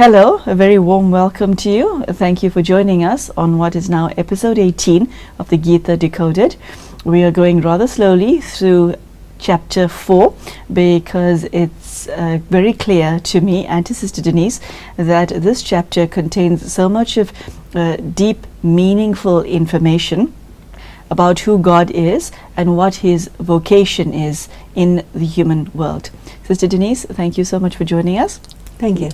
Hello, a very warm welcome to you. Thank you for joining us on what is now episode 18 of the Gita Decoded. We are going rather slowly through chapter 4 because it's very clear to me and to Sister Denise that this chapter contains so much of deep, meaningful information about who God is and what his vocation is in the human world. Sister Denise, thank you so much for joining us. Thank you.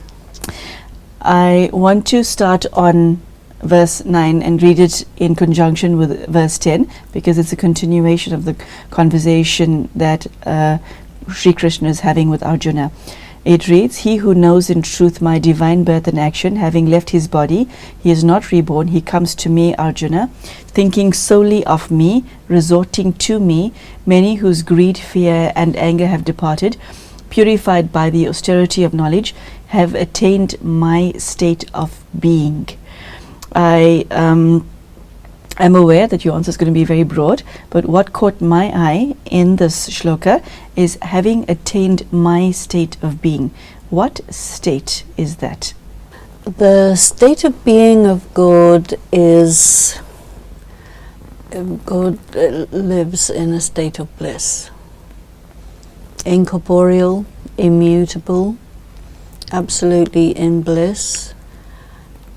I want to start on verse 9 and read it in conjunction with verse 10 because it's a continuation of the conversation that Sri Krishna is having with Arjuna. It reads, "He who knows in truth my divine birth and action, having left his body, he is not reborn. He comes to me, Arjuna, thinking solely of me, resorting to me. Many whose greed, fear, and anger have departed, purified by the austerity of knowledge, have attained my state of being." I am aware that your answer is going to be very broad, but what caught my eye in this shloka is having attained my state of being. What state is that? The state of being of God is God lives in a state of bliss. Incorporeal, immutable, absolutely in bliss,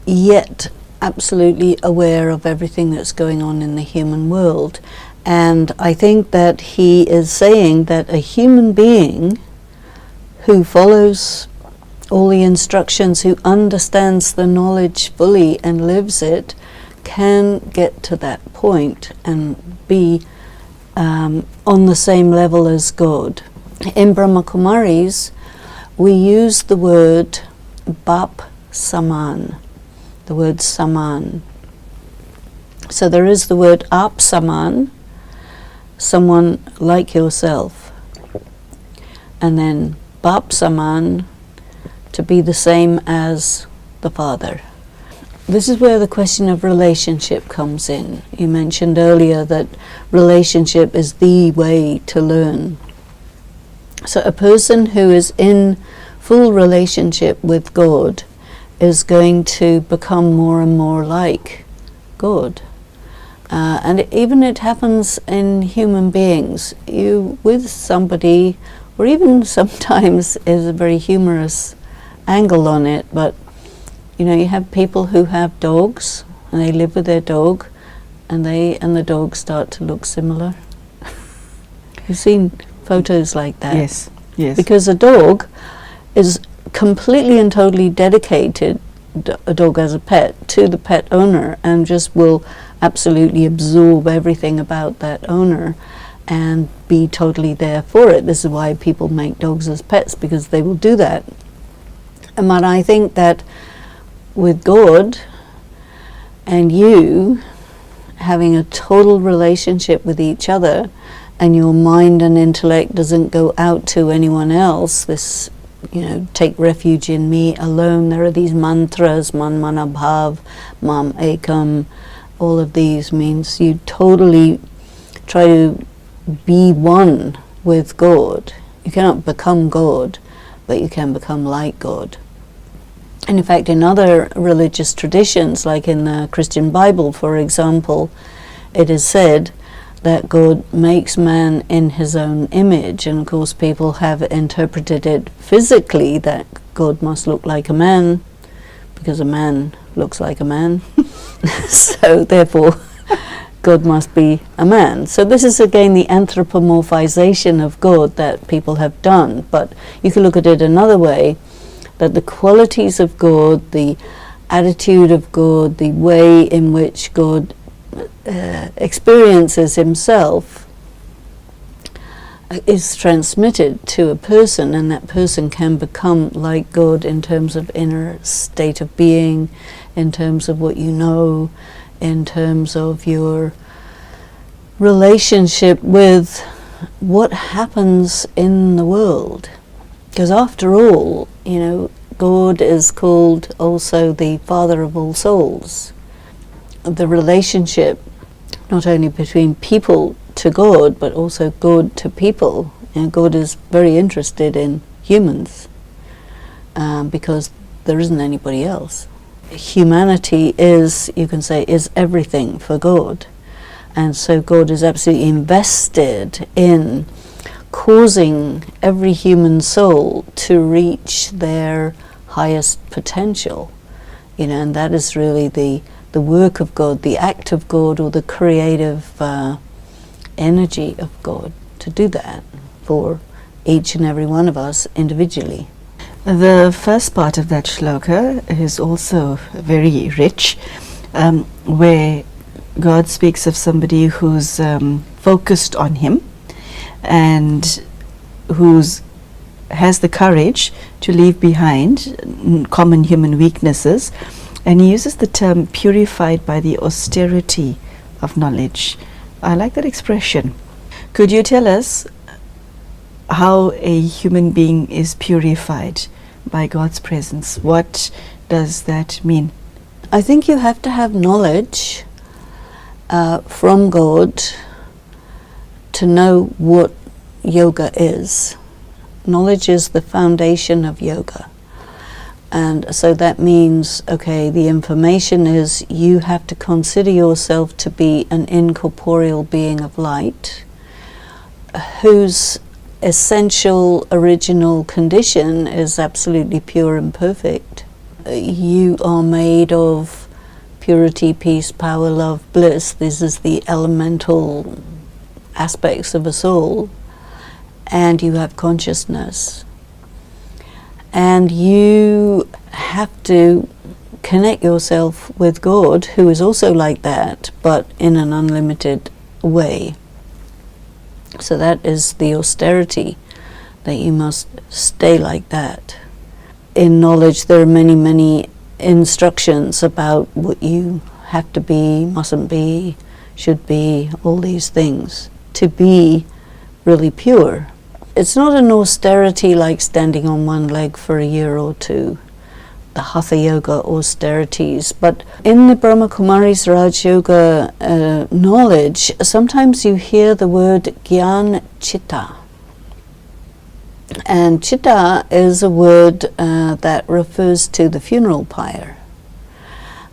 yet absolutely aware of everything that's going on in the human world. And I think that he is saying that a human being who follows all the instructions, who understands the knowledge fully and lives it, can get to that point and be on the same level as God. In Brahma Kumaris, we use the word Bap Saman, the word Saman. So there is the word Ap Saman, someone like yourself, and then Bap Saman, to be the same as the Father. This is where the question of relationship comes in. You mentioned earlier that relationship is the way to learn. So a person who is in full relationship with God is going to become more and more like God. And even it happens in human beings. You with somebody, or even sometimes is a very humorous angle on it, but you know, you have people who have dogs and they live with their dog and they and the dog start to look similar. You've seen photos like that. Yes, yes. Because a dog is completely and totally dedicated, a dog as a pet, to the pet owner, and just will absolutely absorb everything about that owner and be totally there for it. This is why people make dogs as pets, because they will do that. And but I think that with God and you having a total relationship with each other, and your mind and intellect doesn't go out to anyone else, this, you know, take refuge in me alone. There are these mantras, man mana bhav, mam ekam, all of these means you totally try to be one with God. You cannot become God, but you can become like God. And in fact, in other religious traditions, like in the Christian Bible, for example, it is said that God makes man in his own image, and of course people have interpreted it physically that God must look like a man because a man looks like a man. So therefore God must be a man. So this is again the anthropomorphization of God that people have done, but you can look at it another way, that the qualities of God, the attitude of God, the way in which God experiences himself is transmitted to a person, and that person can become like God in terms of inner state of being, in terms of what you know, in terms of your relationship with what happens in the world. Because after all, you know, God is called also the Father of all souls. The relationship not only between people to God, but also God to people. And God is very interested in humans because there isn't anybody else. Humanity is, you can say, is everything for God. And so God is absolutely invested in causing every human soul to reach their highest potential. And that is really the work of God, the act of God, or the creative energy of God to do that for each and every one of us individually. The first part of that shloka is also very rich, where God speaks of somebody who's focused on Him and who's has the courage to leave behind common human weaknesses, and he uses the term purified by the austerity of knowledge. I like that expression. Could you tell us how a human being is purified by God's presence? What does that mean? I think you have to have knowledge from God to know what yoga is. Knowledge is the foundation of yoga. And so that means, okay, the information is you have to consider yourself to be an incorporeal being of light whose essential original condition is absolutely pure and perfect. You are made of purity, peace, power, love, bliss. This is the elemental aspects of a soul. And you have consciousness. And you have to connect yourself with God, who is also like that, but in an unlimited way. So that is the austerity, that you must stay like that. In knowledge, there are many, many instructions about what you have to be, mustn't be, should be, all these things, to be really pure. It's not an austerity like standing on one leg for a year or two, the Hatha Yoga austerities, but in the Brahma Kumari's Raj Yoga knowledge, sometimes you hear the word Gyan Chitta. And Chitta is a word that refers to the funeral pyre.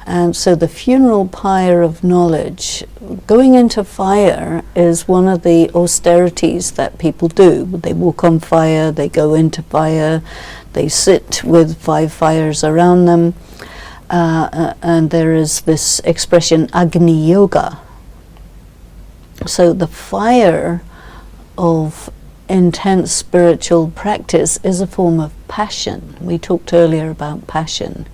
And so the funeral pyre of knowledge, going into fire is one of the austerities that people do. They walk on fire, they go into fire, they sit with 5 fires around them. And there is this expression, Agni Yoga. So the fire of intense spiritual practice is a form of passion. We talked earlier about passion.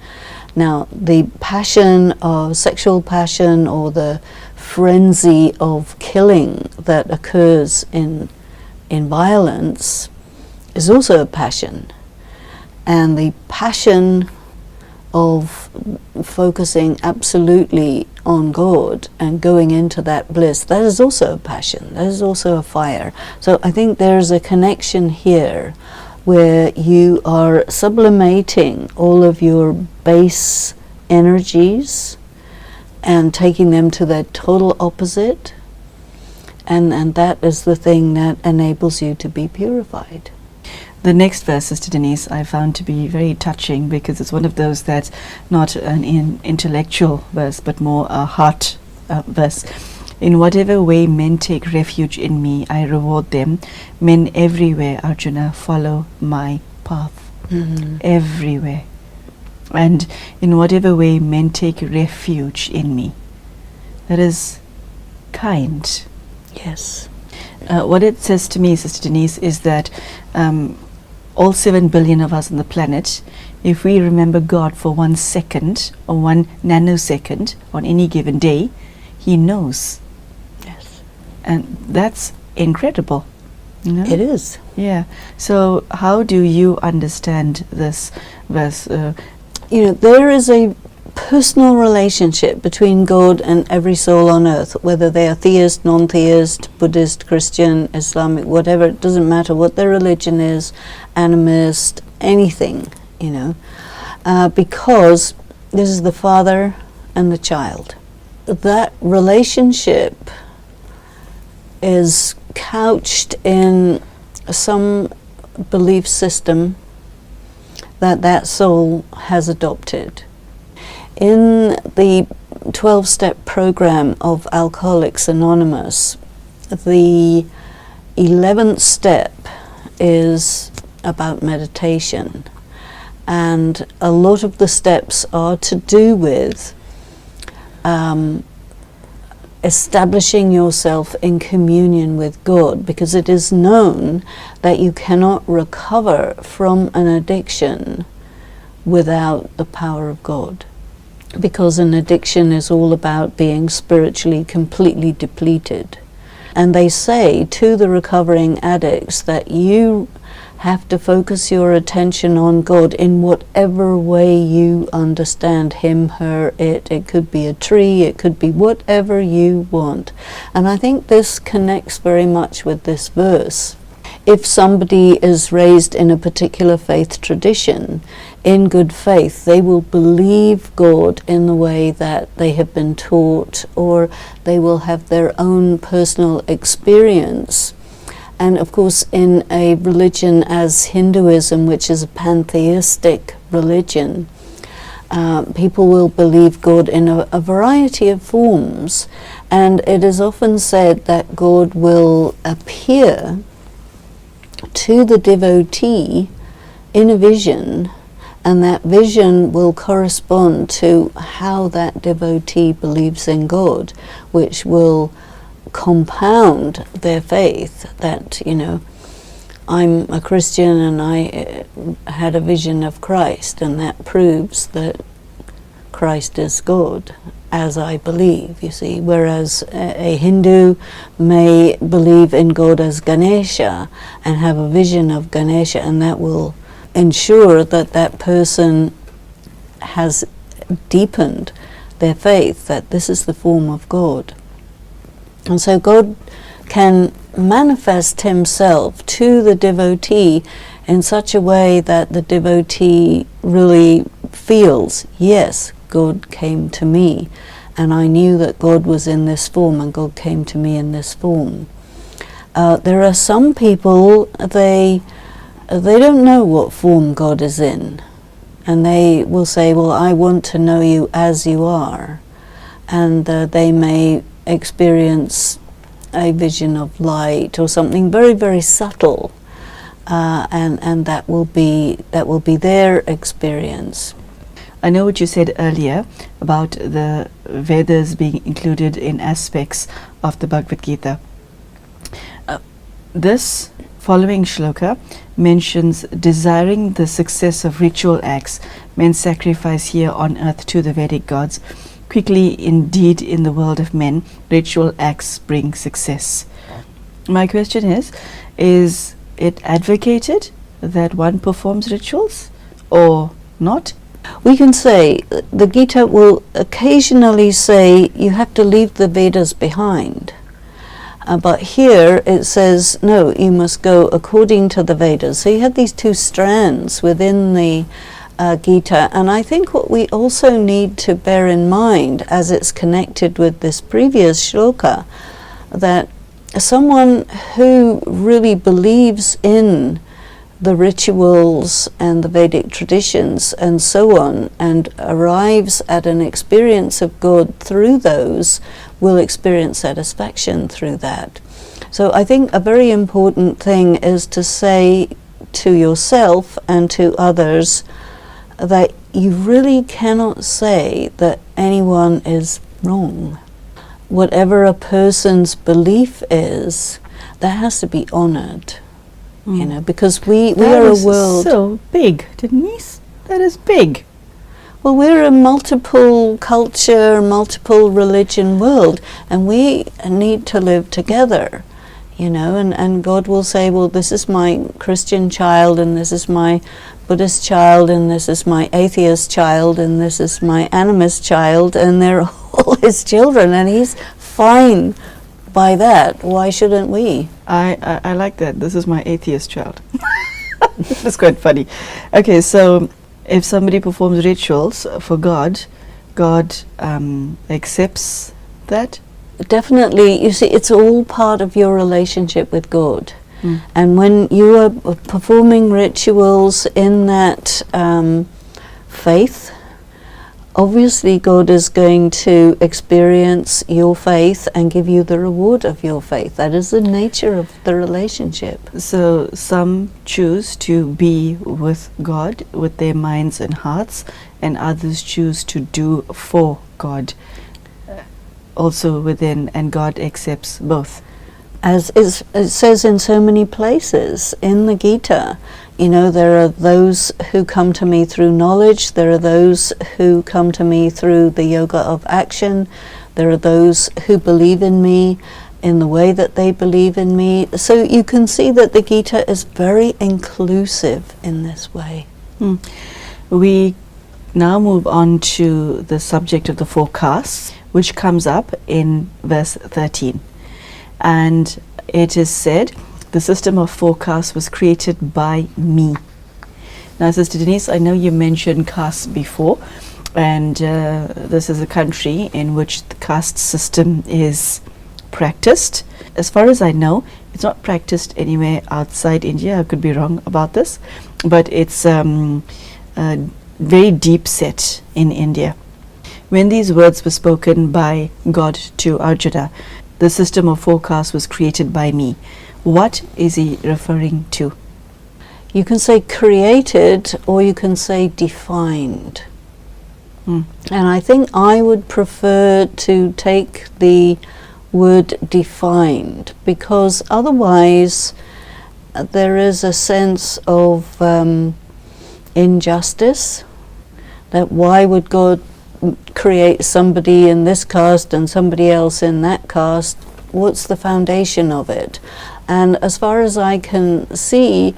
Now, the passion of sexual passion, or the frenzy of killing that occurs in violence, is also a passion. And the passion of focusing absolutely on God and going into that bliss, that is also a passion, that is also a fire. So I think there's a connection here where you are sublimating all of your base energies and taking them to their total opposite, and that is the thing that enables you to be purified. The next verse, Sister Denise, I found to be very touching, because it's one of those that's not an intellectual verse but more a heart verse. In whatever way men take refuge in me, I reward them. Men everywhere, Arjuna, follow my path. Mm-hmm. Everywhere. And in whatever way men take refuge in me. That is kind. Yes. What it says to me, Sister Denise, is that all 7 billion of us on the planet, if we remember God for 1 second or 1 nanosecond on any given day, He knows. Yes. And that's incredible. You know? It is. Yeah. So how do you understand this verse? There is a personal relationship between God and every soul on earth, whether they are theist, non-theist, Buddhist, Christian, Islamic, whatever. It doesn't matter what their religion is, animist, anything, because this is the father and the child. That relationship is couched in some belief system that soul has adopted. In the 12-step program of Alcoholics Anonymous, the 11th step is about meditation, and a lot of the steps are to do with establishing yourself in communion with God, because it is known that you cannot recover from an addiction without the power of God, because an addiction is all about being spiritually completely depleted. And they say to the recovering addicts that you have to focus your attention on God in whatever way you understand him, her, it. It could be a tree, it could be whatever you want. And I think this connects very much with this verse. If somebody is raised in a particular faith tradition, in good faith, they will believe God in the way that they have been taught, or they will have their own personal experience. And of course, in a religion as Hinduism, which is a pantheistic religion, people will believe God in a variety of forms. And it is often said that God will appear to the devotee in a vision, and that vision will correspond to how that devotee believes in God, which will compound their faith that, you know, I'm a Christian and I had a vision of Christ, and that proves that Christ is God, as I believe, you see. Whereas a Hindu may believe in God as Ganesha and have a vision of Ganesha, and that will ensure that that person has deepened their faith, that this is the form of God. And so God can manifest himself to the devotee in such a way that the devotee really feels, yes, God came to me, and I knew that God was in this form, and God came to me in this form. There are some people, they don't know what form God is in, and they will say, well, I want to know you as you are, and they may experience a vision of light or something very, very subtle, and that will be their experience. I know what you said earlier about the Vedas being included in aspects of the Bhagavad Gita. This following shloka mentions desiring the success of ritual acts men sacrifice here on earth to the Vedic gods. Quickly, indeed, in the world of men, ritual acts bring success. My question is it advocated that one performs rituals or not? We can say, the Gita will occasionally say you have to leave the Vedas behind. But here it says, no, you must go according to the Vedas. So you have these two strands within the Gita, and I think what we also need to bear in mind, as it's connected with this previous shloka, that someone who really believes in the rituals and the Vedic traditions and so on, and arrives at an experience of God through those, will experience satisfaction through that. So I think a very important thing is to say to yourself and to others that you really cannot say that anyone is wrong. Whatever a person's belief is, that has to be honored, you know, because we are a world. So big, Denise. That is big. Well, we're a multiple culture, multiple religion world, and we need to live together, you know, and God will say, well, this is my Christian child, and this is my Buddhist child, and this is my atheist child, and this is my animist child, and they're all his children, and he's fine by that. Why shouldn't we? I like that. This is my atheist child. That's quite funny. Okay, so if somebody performs rituals for God, God accepts that? Definitely. You see, it's all part of your relationship with God. And when you are performing rituals in that faith. Obviously, God is going to experience your faith and give you the reward of your faith. That is the nature of the relationship. So some choose to be with God with their minds and hearts, and others choose to do for God also within, and God accepts both. As it says in so many places in the Gita, you know, there are those who come to me through knowledge, there are those who come to me through the yoga of action, there are those who believe in me in the way that they believe in me. So you can see that the Gita is very inclusive in this way. We now move on to the subject of the 4 castes, which comes up in verse 13. And it is said, the system of 4 castes was created by me. Now, Sister Denise, I know you mentioned castes before, and this is a country in which the caste system is practiced. As far as I know, it's not practiced anywhere outside India. I could be wrong about this, but it's very deep set in India. When these words were spoken by God to Arjuna, the system of 4 castes was created by me, what is he referring to? You can say created, or you can say defined. And I think I would prefer to take the word defined, because otherwise there is a sense of injustice, that why would God create somebody in this caste and somebody else in that caste? What's the foundation of it? And as far as I can see,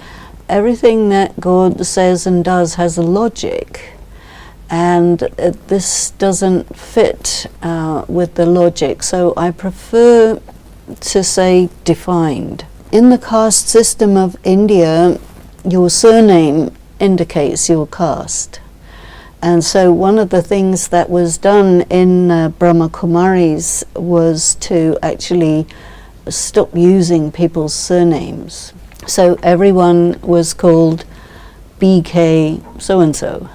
everything that God says and does has a logic, and this doesn't fit with the logic, so I prefer to say defined. In the caste system of India, your surname indicates your caste. And so one of the things that was done in Brahma Kumaris was to actually stop using people's surnames. So everyone was called BK so-and-so,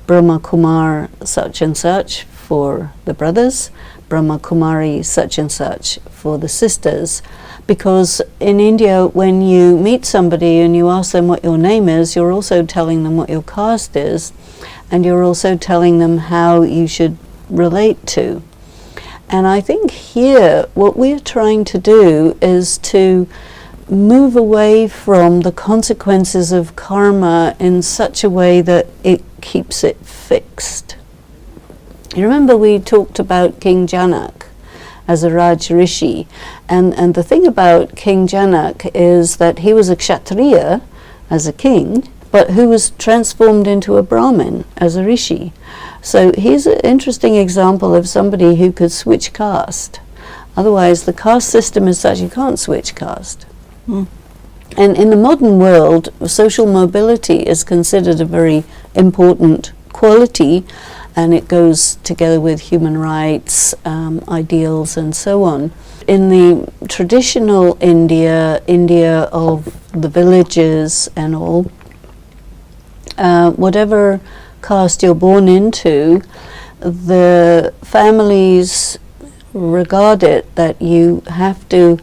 Brahma Kumar such and such for the brothers, Brahma Kumari such and such for the sisters. Because in India, when you meet somebody and you ask them what your name is, you're also telling them what your caste is, and you're also telling them how you should relate to. And I think here what we're trying to do is to move away from the consequences of karma in such a way that it keeps it fixed. You remember we talked about King Janak as a Raj Rishi, and the thing about King Janak is that he was a Kshatriya as a king, but who was transformed into a Brahmin as a Rishi. So he's an interesting example of somebody who could switch caste. Otherwise, the caste system is such you can't switch caste. And in the modern world, social mobility is considered a very important quality, and it goes together with human rights, ideals, and so on. In the traditional India of the villages and all, whatever caste you're born into, the families regard it that you have to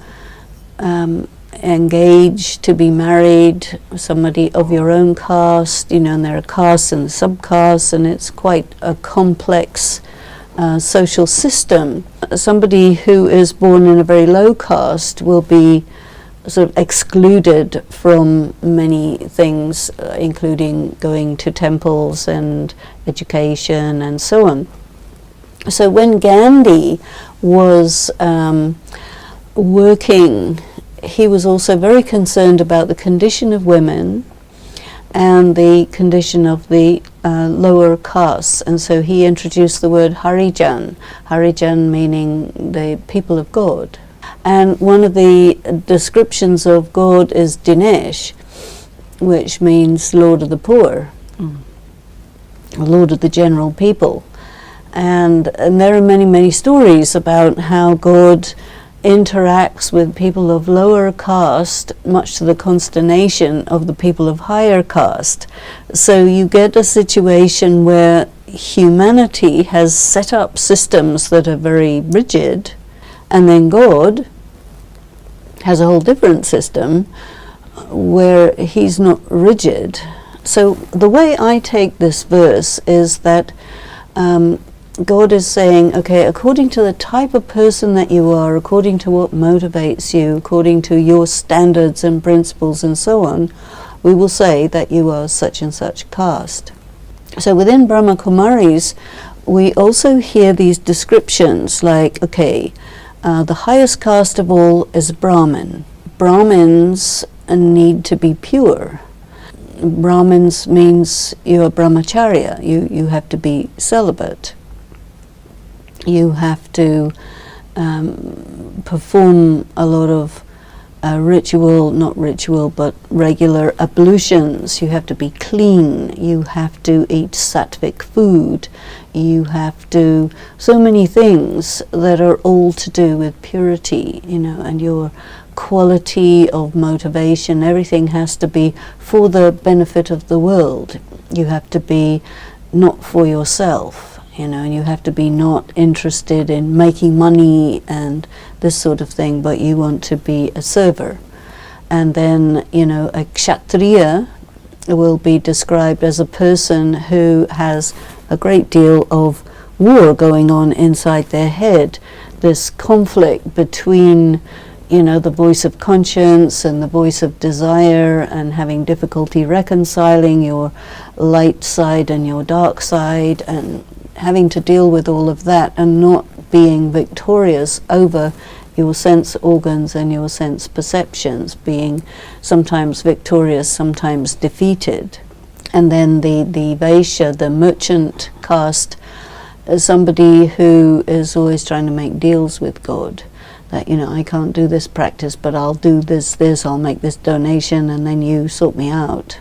engage to be married somebody of your own caste, you know, and there are castes and subcastes, and it's quite a complex social system. Somebody who is born in a very low caste will be sort of excluded from many things, including going to temples and education and so on. So when Gandhi was working, he was also very concerned about the condition of women and the condition of the lower castes, and so he introduced the word Harijan, Harijan meaning the people of God. And one of the descriptions of God is Dinesh, which means Lord of the Poor, or Lord of the general people. And there are many, many stories about how God interacts with people of lower caste, much to the consternation of the people of higher caste. So you get a situation where humanity has set up systems that are very rigid, and then God has a whole different system where he's not rigid. So the way I take this verse is that God is saying, okay, according to the type of person that you are, according to what motivates you, according to your standards and principles and so on, we will say that you are such and such caste. So within Brahma Kumaris, we also hear these descriptions like, okay, the highest caste of all is Brahmin. Brahmins need to be pure. Brahmins means you're brahmacharya, you have to be celibate. You have to perform a lot of not ritual, but regular ablutions. You have to be clean. You have to eat sattvic food. You have to, so many things that are all to do with purity, and your quality of motivation. Everything has to be for the benefit of the world. You have to be not for yourself. And you have to be not interested in making money and this sort of thing, but you want to be a server. And then, a kshatriya will be described as a person who has a great deal of war going on inside their head, this conflict between the voice of conscience and the voice of desire, and having difficulty reconciling your light side and your dark side, and having to deal with all of that and not being victorious over your sense organs and your sense perceptions, being sometimes victorious, sometimes defeated. And then the Vaishya, the merchant caste, is somebody who is always trying to make deals with God. That, I can't do this practice, but I'll do this, I'll make this donation, and then you sort me out.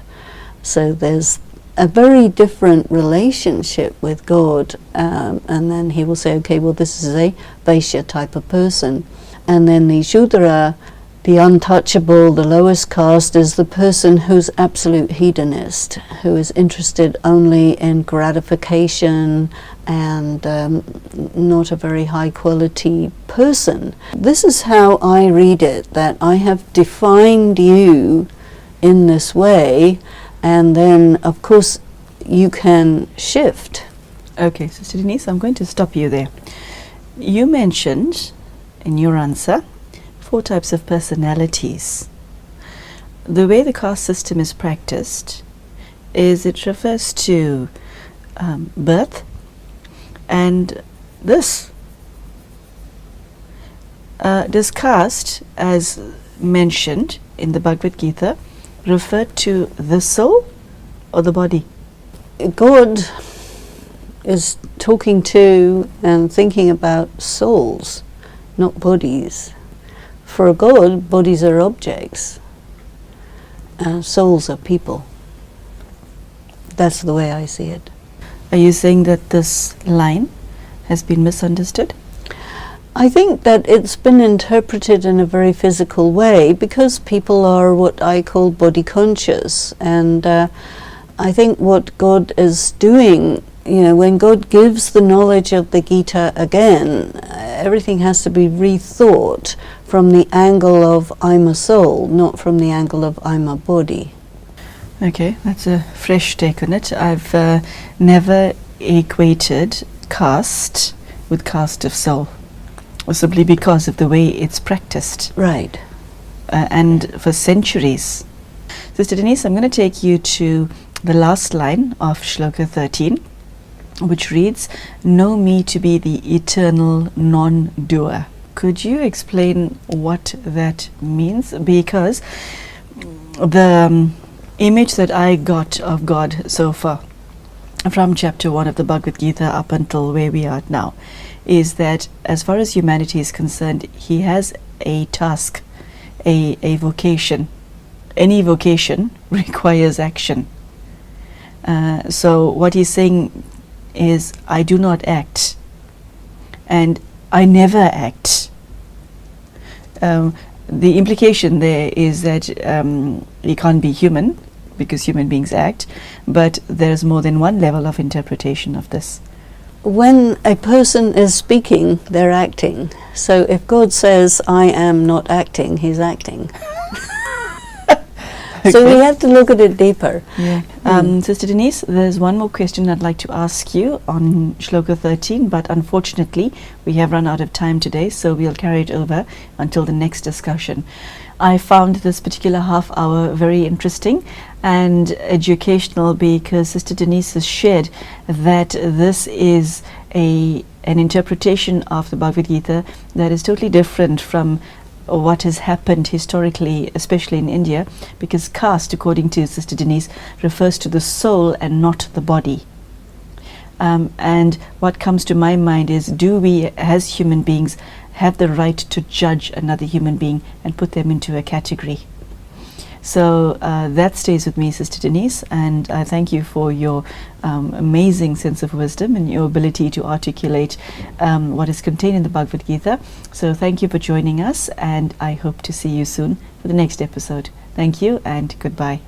So there's a very different relationship with God, and then he will say, okay, well, this is a Vaishya type of person. And then the Shudra, the untouchable, the lowest caste, is the person who's absolute hedonist, who is interested only in gratification and not a very high quality person. This is how I read it, that I have defined you in this way, and then of course you can shift. Okay, Sister Denise, I'm going to stop you there. You mentioned in your answer 4 types of personalities. The way the caste system is practiced is it refers to birth, and this does caste, as mentioned in the Bhagavad Gita, refer to the soul or the body? God is talking to and thinking about souls, not bodies. For a God, bodies are objects, souls are people. That's the way I see it. Are you saying that this line has been misunderstood? I think that it's been interpreted in a very physical way because people are what I call body conscious, and I think what God is doing, when God gives the knowledge of the Gita again, everything has to be rethought from the angle of I'm a soul, not from the angle of I'm a body. Okay, that's a fresh take on it. I've never equated caste with caste of soul, simply because of the way it's practiced. Right. And for centuries. Sister Denise, I'm going to take you to the last line of Shloka 13, which reads, "Know me to be the eternal non-doer." Could you explain what that means? Because the image that I got of God so far, from chapter 1 of the Bhagavad Gita up until where we are now, is that as far as humanity is concerned, he has a task, a vocation. Any vocation requires action. So what he's saying is, I do not act, and I never act. The implication there is that you can't be human because human beings act, but there's more than one level of interpretation of this. When a person is speaking, they're acting. So if God says, I am not acting, he's acting. So we have to look at it deeper. Yeah. Sister Denise, there's one more question I'd like to ask you on Shloka 13, but unfortunately we have run out of time today, so we'll carry it over until the next discussion. I found this particular half hour very interesting and educational because Sister Denise has shared that this is an interpretation of the Bhagavad Gita that is totally different from what has happened historically, especially in India, because caste, according to Sister Denise, refers to the soul and not the body. And what comes to my mind is, do we as human beings have the right to judge another human being and put them into a category? So that stays with me, Sister Denise, and I thank you for your amazing sense of wisdom and your ability to articulate what is contained in the Bhagavad Gita. So thank you for joining us, and I hope to see you soon for the next episode. Thank you and goodbye.